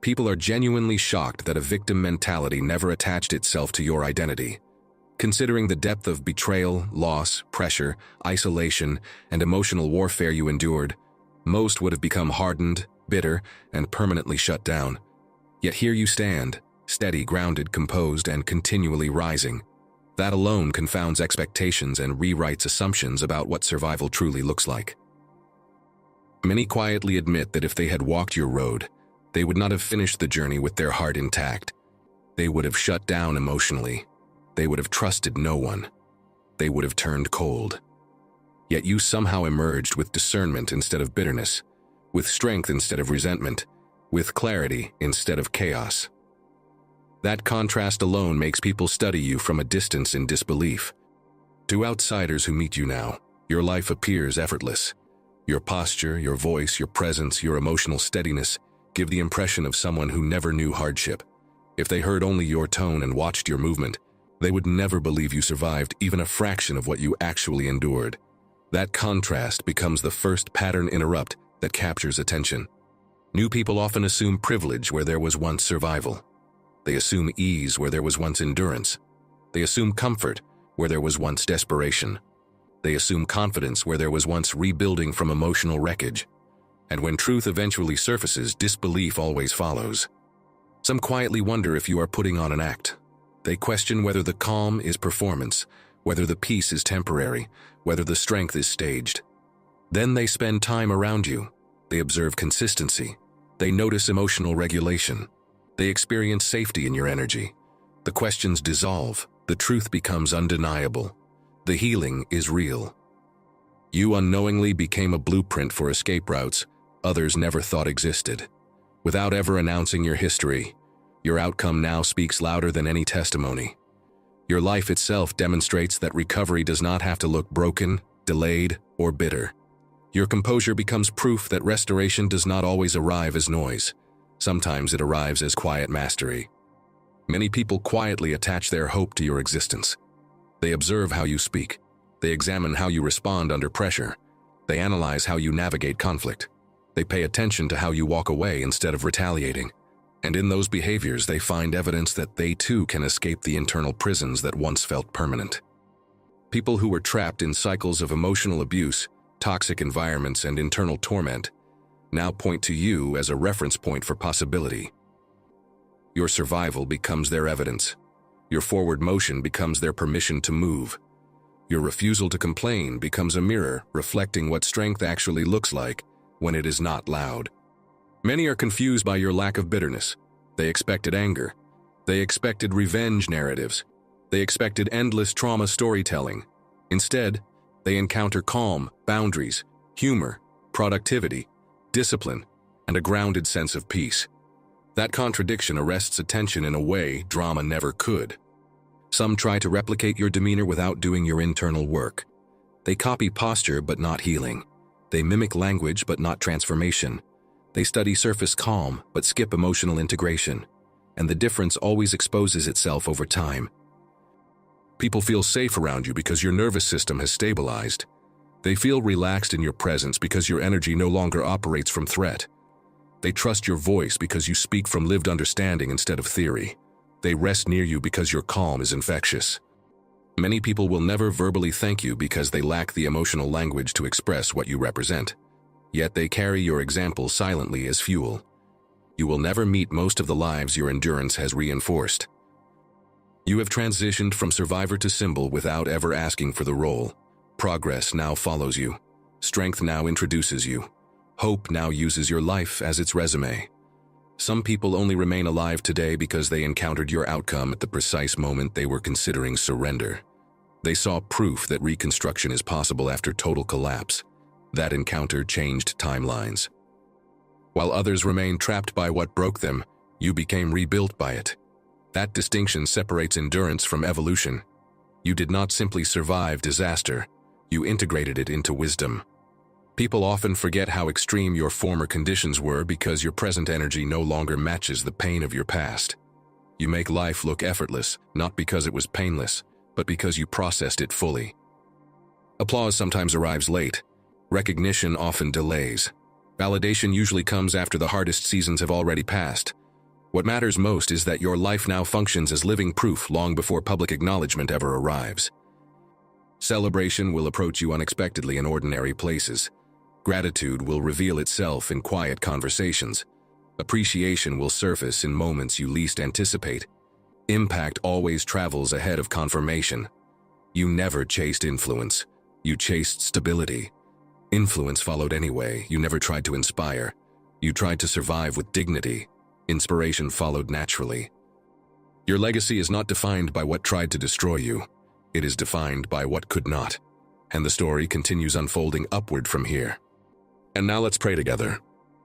People are genuinely shocked that a victim mentality never attached itself to your identity. Considering the depth of betrayal, loss, pressure, isolation, and emotional warfare you endured, most would have become hardened, bitter, and permanently shut down. Yet here you stand, steady, grounded, composed, and continually rising. That alone confounds expectations and rewrites assumptions about what survival truly looks like. Many quietly admit that if they had walked your road, they would not have finished the journey with their heart intact. They would have shut down emotionally. They would have trusted no one. They would have turned cold. Yet you somehow emerged with discernment instead of bitterness, with strength instead of resentment, with clarity instead of chaos. That contrast alone makes people study you from a distance in disbelief. To outsiders who meet you now, your life appears effortless. Your posture, your voice, your presence, your emotional steadiness give the impression of someone who never knew hardship. If they heard only your tone and watched your movement, they would never believe you survived even a fraction of what you actually endured. That contrast becomes the first pattern interrupt that captures attention. New people often assume privilege where there was once survival. They assume ease where there was once endurance. They assume comfort where there was once desperation. They assume confidence where there was once rebuilding from emotional wreckage. And when truth eventually surfaces, disbelief always follows. Some quietly wonder if you are putting on an act. They question whether the calm is performance, whether the peace is temporary, whether the strength is staged. Then they spend time around you. They observe consistency. They notice emotional regulation. They experience safety in your energy. The questions dissolve. The truth becomes undeniable. The healing is real. You unknowingly became a blueprint for escape routes others never thought existed. Without ever announcing your history, your outcome now speaks louder than any testimony. Your life itself demonstrates that recovery does not have to look broken, delayed, or bitter. Your composure becomes proof that restoration does not always arrive as noise. Sometimes it arrives as quiet mastery. Many people quietly attach their hope to your existence. They observe how you speak. They examine how you respond under pressure. They analyze how you navigate conflict. They pay attention to how you walk away instead of retaliating. And in those behaviors, they find evidence that they too can escape the internal prisons that once felt permanent. People who were trapped in cycles of emotional abuse, toxic environments, and internal torment now point to you as a reference point for possibility. Your survival becomes their evidence. Your forward motion becomes their permission to move. Your refusal to complain becomes a mirror reflecting what strength actually looks like when it is not loud. Many are confused by your lack of bitterness. They expected anger. They expected revenge narratives. They expected endless trauma storytelling. Instead, they encounter calm, boundaries, humor, productivity, discipline, and a grounded sense of peace. That contradiction arrests attention in a way drama never could. Some try to replicate your demeanor without doing your internal work. They copy posture but not healing. They mimic language but not transformation. They study surface calm but skip emotional integration. And the difference always exposes itself over time. People feel safe around you because your nervous system has stabilized. They feel relaxed in your presence because your energy no longer operates from threat. They trust your voice because you speak from lived understanding instead of theory. They rest near you because your calm is infectious. Many people will never verbally thank you because they lack the emotional language to express what you represent. Yet they carry your example silently as fuel. You will never meet most of the lives your endurance has reinforced. You have transitioned from survivor to symbol without ever asking for the role. Progress now follows you. Strength now introduces you. Hope now uses your life as its resume. Some people only remain alive today because they encountered your outcome at the precise moment they were considering surrender. They saw proof that reconstruction is possible after total collapse. That encounter changed timelines. While others remain trapped by what broke them, you became rebuilt by it. That distinction separates endurance from evolution. You did not simply survive disaster, you integrated it into wisdom. People often forget how extreme your former conditions were because your present energy no longer matches the pain of your past. You make life look effortless, not because it was painless, but because you processed it fully. Applause sometimes arrives late. Recognition often delays. Validation usually comes after the hardest seasons have already passed. What matters most is that your life now functions as living proof long before public acknowledgement ever arrives. Celebration will approach you unexpectedly in ordinary places. Gratitude will reveal itself in quiet conversations. Appreciation will surface in moments you least anticipate. Impact always travels ahead of confirmation. You never chased influence. You chased stability. Influence followed anyway. You never tried to inspire. You tried to survive with dignity. Inspiration followed naturally. Your legacy is not defined by what tried to destroy you. It is defined by what could not. And the story continues unfolding upward from here. And now let's pray together.